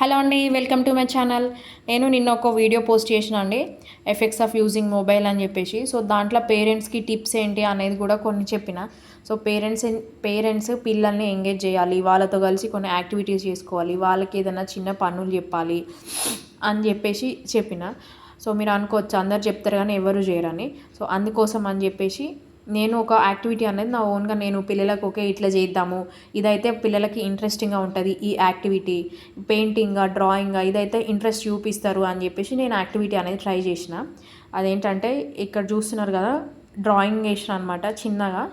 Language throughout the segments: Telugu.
హలో అండి, వెల్కమ్ టు మై ఛానల్. నేను నిన్న ఒక వీడియో పోస్ట్ చేసిన అండి, ఎఫెక్ట్స్ ఆఫ్ యూజింగ్ మొబైల్ అని చెప్పేసి. సో దాంట్లో పేరెంట్స్కి టిప్స్ ఏంటి అనేది కూడా కొన్ని చెప్పిన. సో పేరెంట్స్ పిల్లల్ని ఎంగేజ్ చేయాలి, వాళ్ళతో కలిసి కొన్ని యాక్టివిటీస్ చేసుకోవాలి, వాళ్ళకి ఏదైనా చిన్న పనులు చెప్పాలి అని చెప్పేసి చెప్పిన. సో మీరు అనుకోవచ్చు అందరు చెప్తారు కానీ ఎవరు చేయరని. సో అందుకోసం అని చెప్పేసి నేను ఒక యాక్టివిటీ అనేది నా ఓన్గా నేను పిల్లలకు ఓకే ఇట్లా చేద్దాము, ఇదైతే పిల్లలకి ఇంట్రెస్టింగ్గా ఉంటుంది, ఈ యాక్టివిటీ పెయింటింగ్గా డ్రాయింగ్గా ఇదైతే ఇంట్రెస్ట్ చూపిస్తారు అని చెప్పేసి నేను యాక్టివిటీ అనేది ట్రై చేసిన. అదేంటంటే ఇక్కడ చూస్తున్నారు కదా, డ్రాయింగ్ వేసిన అనమాట చిన్నగా.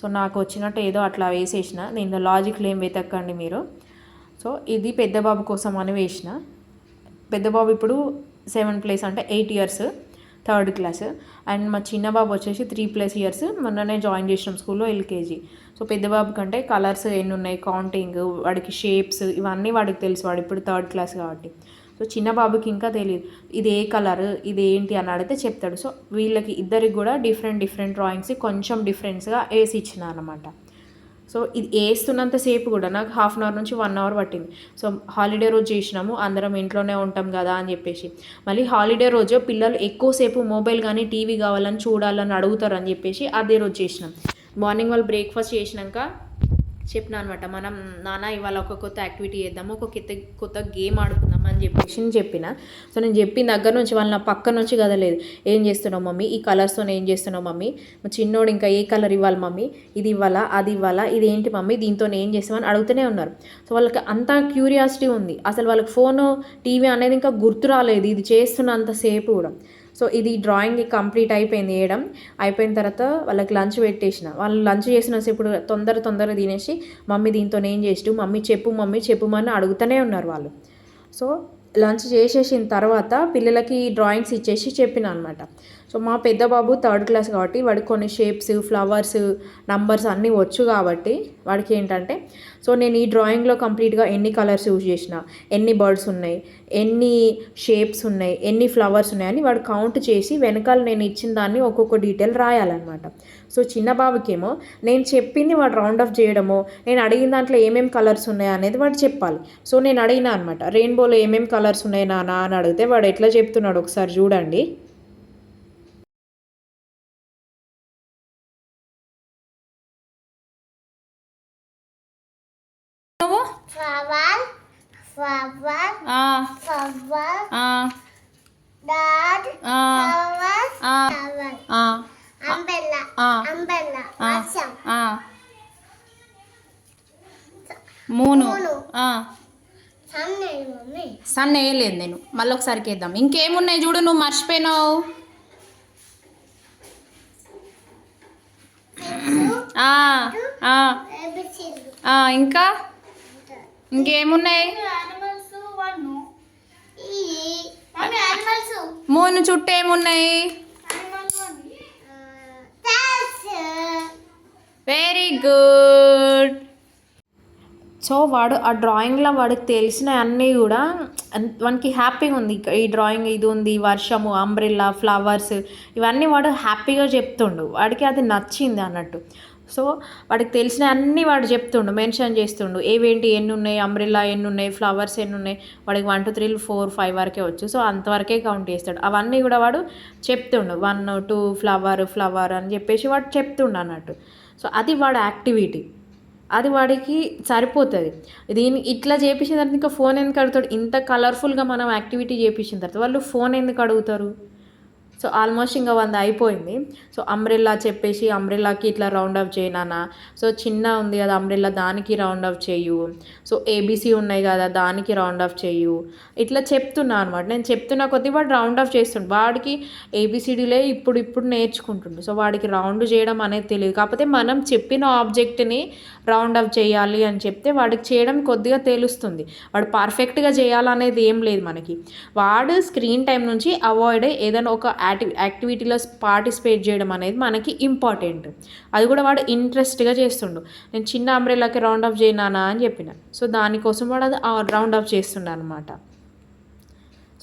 సో నాకు వచ్చినట్టు ఏదో అట్లా వేసేసిన, దీంట్లో లాజిక్లు ఏం వెతక్కండి మీరు. సో ఇది పెద్ద బాబు కోసం అని వేసిన. పెద్ద బాబు ఇప్పుడు 7+ అంటే 8 ఇయర్స్, 3rd క్లాస్. అండ్ మా చిన్న బాబు వచ్చేసి 3+ ఇయర్స్, మొన్ననే జాయిన్ చేసినాం స్కూల్లో, ఎల్కేజీ. సో పెద్ద బాబు కంటే కలర్స్ ఎన్ని ఉన్నాయి, కౌంటింగ్, వాడికి షేప్స్ ఇవన్నీ వాడికి తెలుసు, వాడు ఇప్పుడు 3rd క్లాస్ కాబట్టి. సో చిన్న బాబుకి ఇంకా తెలియదు ఇది ఏ కలర్, ఇది ఏంటి అని అడిగితే చెప్తాడు. సో వీళ్ళకి ఇద్దరికి కూడా డిఫరెంట్ డ్రాయింగ్స్ కొంచెం డిఫరెన్స్గా వేసి ఇచ్చిన అనమాట. సో ఇది వేస్తున్నంతసేపు కూడా నాకు 1/2 అవర్ నుంచి 1 అవర్ పట్టింది. సో హాలిడే రోజు చేసినాము, అందరం ఇంట్లోనే ఉంటాం కదా అని చెప్పేసి. మళ్ళీ హాలిడే రోజు పిల్లలు ఎక్కువసేపు మొబైల్ కానీ టీవీ కావాలని చూడాలని అడుగుతారు అని చెప్పేసి అదే రోజు చేసినాం. మార్నింగ్ వాళ్ళు బ్రేక్ఫాస్ట్ చేసినాక చెప్పిన అనమాట, మనం నాన్న ఇవాళ ఒక కొత్త యాక్టివిటీ చేద్దాము, ఒక కొత్త గేమ్ ఆడుకుందాం అని చెప్పేసి చెప్పిన. సో నేను చెప్పిన దగ్గర నుంచి వాళ్ళు నా పక్క నుంచి కదలేదు. ఏం చేస్తున్నావు మమ్మీ, ఈ కలర్స్తో ఏం చేస్తున్నావు మమ్మీ, మా చిన్నోడు ఇంకా ఏ కలర్ ఇవ్వాలి మమ్మీ, ఇది ఇవ్వాలా అది ఇవ్వాలా, ఇది ఏంటి మమ్మీ, దీంతో ఏం చేస్తామని అడుగుతూనే ఉన్నారు. సో వాళ్ళకి అంత క్యూరియాసిటీ ఉంది, అసలు వాళ్ళకి ఫోను టీవీ అనేది ఇంకా గుర్తు రాలేదు ఇది చేస్తున్నంతసేపు కూడా. సో ఇది డ్రాయింగ్ కంప్లీట్ అయిపోయింది, వేయడం అయిపోయిన తర్వాత వాళ్ళకి లంచ్ పెట్టేసిన. వాళ్ళు లంచ్ చేసినప్పుడు తొందరగా తినేసి మమ్మీ దీంతో ఏం చేస్తూ, మమ్మీ చెప్పుమని అడుగుతూనే ఉన్నారు వాళ్ళు. సో లంచ్ చేసేసిన తర్వాత పిల్లలకి డ్రాయింగ్స్ ఇచ్చేసి చెప్పిన అనమాట. సో మా పెద్ద బాబు 3rd క్లాస్ కాబట్టి వాడికి కొన్ని షేప్స్, ఫ్లవర్స్, నంబర్స్ అన్నీ వచ్చు కాబట్టి వాడికి ఏంటంటే, సో నేను ఈ డ్రాయింగ్లో కంప్లీట్గా ఎన్ని కలర్స్ యూజ్ చేసిన, ఎన్ని బర్డ్స్ ఉన్నాయి, ఎన్ని షేప్స్ ఉన్నాయి, ఎన్ని ఫ్లవర్స్ ఉన్నాయని వాడు కౌంట్ చేసి వెనకాల నేను ఇచ్చిన దాన్ని ఒక్కొక్క డీటెయిల్ రాయాలన్నమాట. సో చిన్న బాబుకేమో నేను చెప్పింది వాడు రౌండ్ ఆఫ్ చేయడమో, నేను అడిగిన దాంట్లో ఏమేమి కలర్స్ ఉన్నాయి అనేది వాడు చెప్పాలి. సో నేను అడిగినా అనమాట, రెయిన్బోలో ఏమేమి కలర్స్ ఉన్నాయి నాన్న అని అడిగితే వాడు ఎట్లా చెప్తున్నాడు ఒకసారి చూడండి. మూను సన్ వేయలేదు నేను, మళ్ళీ ఒకసారికి వేద్దాం. ఇంకేమున్నాయి చూడు, నువ్వు మర్చిపోయినావు. ఇంకా ఇంకేమున్నాయి, మూను చుట్టూ ఏమున్నాయి, వెరీ గుడ్. సో వాడు ఆ డ్రాయింగ్లో వాడికి తెలిసిన అన్నీ కూడా వానికి హ్యాపీగా ఉంది. ఈ డ్రాయింగ్ ఇది ఉంది, వర్షము, అంబ్రెల్లా, ఫ్లవర్స్ ఇవన్నీ వాడు హ్యాపీగా చెప్తుండు, వాడికి అది నచ్చింది అన్నట్టు. సో వాడికి తెలిసిన అన్నీ వాడు చెప్తుండు, మెన్షన్ చేస్తుండు, ఏవేంటి ఎన్ని ఉన్నాయి, అంబ్రెల్లా ఎన్ని ఉన్నాయి, ఫ్లవర్స్ ఎన్ని ఉన్నాయి. వాడికి 1 2 3 4 5 వరకే వచ్చు. సో అంతవరకే కౌంట్ చేస్తాడు. అవన్నీ కూడా వాడు చెప్తుండు, 1 2 ఫ్లవర్ అని చెప్పేసి వాడు చెప్తుండు అన్నట్టు. సో అది వాడు యాక్టివిటీ, అది వాడికి సరిపోతుంది. దీన్ని ఇట్లా చేపించిన తర్వాత ఇంకా ఫోన్ ఎందుకు అడుగుతాడు? ఇంత కలర్ఫుల్గా మనం యాక్టివిటీ చేపించిన తర్వాత వాళ్ళు ఫోన్ ఎందుకు అడుగుతారు? సో ఆల్మోస్ట్ ఇంకా 100 అయిపోయింది. సో అంబ్రెల్లా చెప్పేసి అంబ్రెల్లాకి ఇట్లా రౌండ్ ఆఫ్ చేయనా, సో చిన్న ఉంది కదా అంబ్రెల్లా దానికి రౌండ్ ఆఫ్ చేయు, సో ఏబీసీ ఉన్నాయి కదా దానికి రౌండ్ ఆఫ్ చేయు, ఇట్లా చెప్తున్నా అనమాట. నేను చెప్తున్న కొద్దీ వాడు రౌండ్ ఆఫ్ చేస్తుండు. వాడికి ఏబిసిడీలే ఇప్పుడు నేర్చుకుంటుండు. సో వాడికి రౌండ్ చేయడం అనేది తెలియదు. కాకపోతే మనం చెప్పిన ఆబ్జెక్ట్ని రౌండ్ ఆఫ్ చేయాలి అని చెప్తే వాడికి చేయడం కొద్దిగా తెలుస్తుంది. వాడు పర్ఫెక్ట్గా చేయాలనేది ఏం లేదు మనకి. వాడు స్క్రీన్ టైం నుంచి అవాయిడ్ ఏదైనా ఒక యాక్టివిటీలో పార్టిసిపేట్ చేయడం అనేది మనకి ఇంపార్టెంట్. అది కూడా వాడు ఇంట్రెస్ట్గా చేస్తుండు. నేను చిన్న అంబ్రెల్లాకి రౌండ్ ఆఫ్ చేయనా అని చెప్పిన. సో దానికోసం వాడు అది రౌండ్ ఆఫ్ చేస్తుండ అనమాట.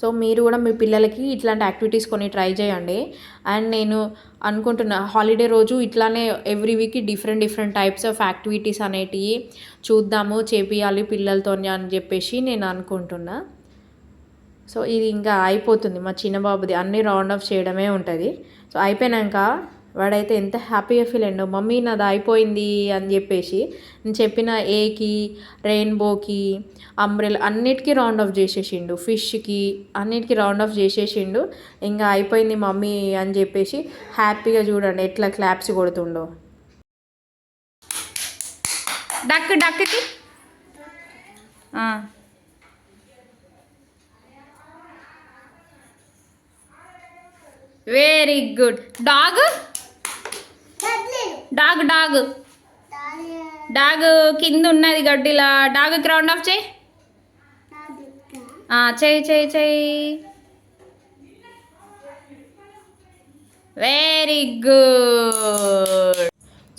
సో మీరు కూడా మీ పిల్లలకి ఇట్లాంటి యాక్టివిటీస్ కొన్ని ట్రై చేయండి. అండ్ నేను అనుకుంటున్నా హాలిడే రోజు ఇట్లానే every week different types of activities అనేటివి చూద్దాము, చేపియాలి పిల్లలతోని అని చెప్పేసి నేను అనుకుంటున్నా. సో ఇది ఇంకా అయిపోతుంది మా చిన్న బాబుది, అన్ని రౌండ్ ఆఫ్ చేయడమే ఉంటుంది. సో అయిపోయాక వాడైతే ఎంత హ్యాపీగా ఫీల్ అయ్యిండో, మమ్మీ నాది అయిపోయింది అని చెప్పేసి. నేను చెప్పిన ఏకి, రెయిన్బోకి, అంబ్రెలా అన్నిటికీ రౌండ్ ఆఫ్ చేసేసిండు, ఫిష్కి అన్నిటికీ రౌండ్ ఆఫ్ చేసేసిండు. ఇంకా అయిపోయింది మమ్మీ అని చెప్పేసి హ్యాపీగా చూడండి ఎట్లా క్లాప్స్ కొడుతుండో. డక్కి very good. Dog dog dog dog కింద ఉన్నది గడ్డిలా, డాగ్కి రౌండ్ ఆఫ్ చేయి. చెయ్యి. Very good.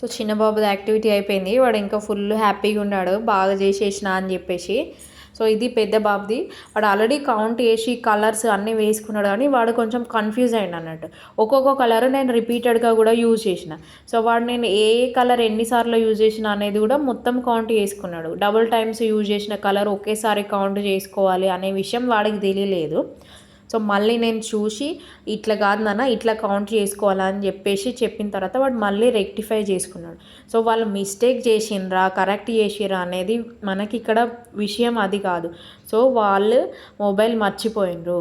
సో చిన్నబాబుది యాక్టివిటీ అయిపోయింది, వాడు ఇంకా ఫుల్ హ్యాపీగా ఉన్నాడు బాగా చేసేసిన అని చెప్పేసి. సో ఇది పెద్ద బాబుది. వాడు ఆల్రెడీ కౌంట్ చేసి కలర్స్ అన్నీ వేసుకున్నాడు, కానీ వాడు కొంచెం కన్ఫ్యూజ్ అయ్యిండు అన్నట్టు. ఒక్కొక్క కలర్ నేను రిపీటెడ్గా కూడా యూజ్ చేసిన. సో వాడు నేను ఏ కలర్ ఎన్నిసార్లు యూజ్ చేసిన అనేది కూడా మొత్తం కౌంట్ చేసుకున్నాడు. డబుల్ టైమ్స్ యూజ్ చేసిన కలర్ ఒకేసారి కౌంట్ చేసుకోవాలి అనే విషయం వాడికి తెలియలేదు. సో మళ్ళీ నేను చూసి ఇట్లా కాదు నాన్న ఇట్లా కౌంట్ చేసుకోవాలని చెప్పేసి చెప్పిన తర్వాత వాడు మళ్ళీ రెక్టిఫై చేసుకున్నాడు. సో వాళ్ళు మిస్టేక్ చేసిండ్రా కరెక్ట్ చేసిరా అనేది మనకి ఇక్కడ విషయం అది కాదు. సో వాళ్ళు మొబైల్ మర్చిపోయినరు.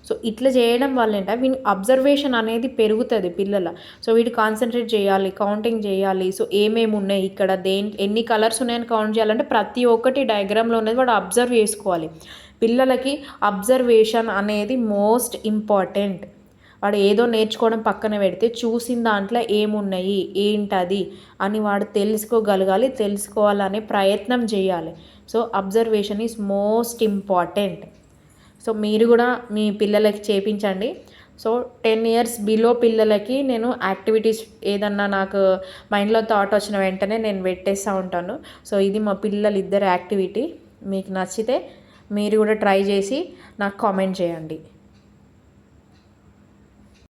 సో ఇట్లా చేయడం వల్ల ఏంటంటే వీని అబ్జర్వేషన్ అనేది పెరుగుతుంది పిల్లల. సో వీడు కాన్సన్ట్రేట్ చేయాలి, కౌంటింగ్ చేయాలి. సో ఏమేమి ఉన్నాయి ఇక్కడ, ఎన్ని కలర్స్ ఉన్నాయని కౌంట్ చేయాలంటే ప్రతి ఒక్కటి డయాగ్రామ్లో ఉన్నది వాడు అబ్జర్వ్ చేసుకోవాలి. పిల్లలకి అబ్జర్వేషన్ అనేది మోస్ట్ ఇంపార్టెంట్. వాడు ఏదో నేర్చుకోవడం పక్కన పెడితే చూసిన దాంట్లో ఏమున్నాయి ఏంటది అని వాడు తెలుసుకోవాలనే ప్రయత్నం చేయాలి. So observation is most important. So మీరు కూడా మీ పిల్లలకి చేపించండి. సో 10 years బిలో పిల్లలకి నేను యాక్టివిటీస్ ఏదన్నా నాకు మైండ్లో థాట్ వచ్చిన వెంటనే నేను పెట్టేస్తూ ఉంటాను. సో ఇది మా పిల్లలిద్దరు యాక్టివిటీ. మీకు నచ్చితే మీరు కూడా ట్రై చేసి నాకు కామెంట్ చేయండి.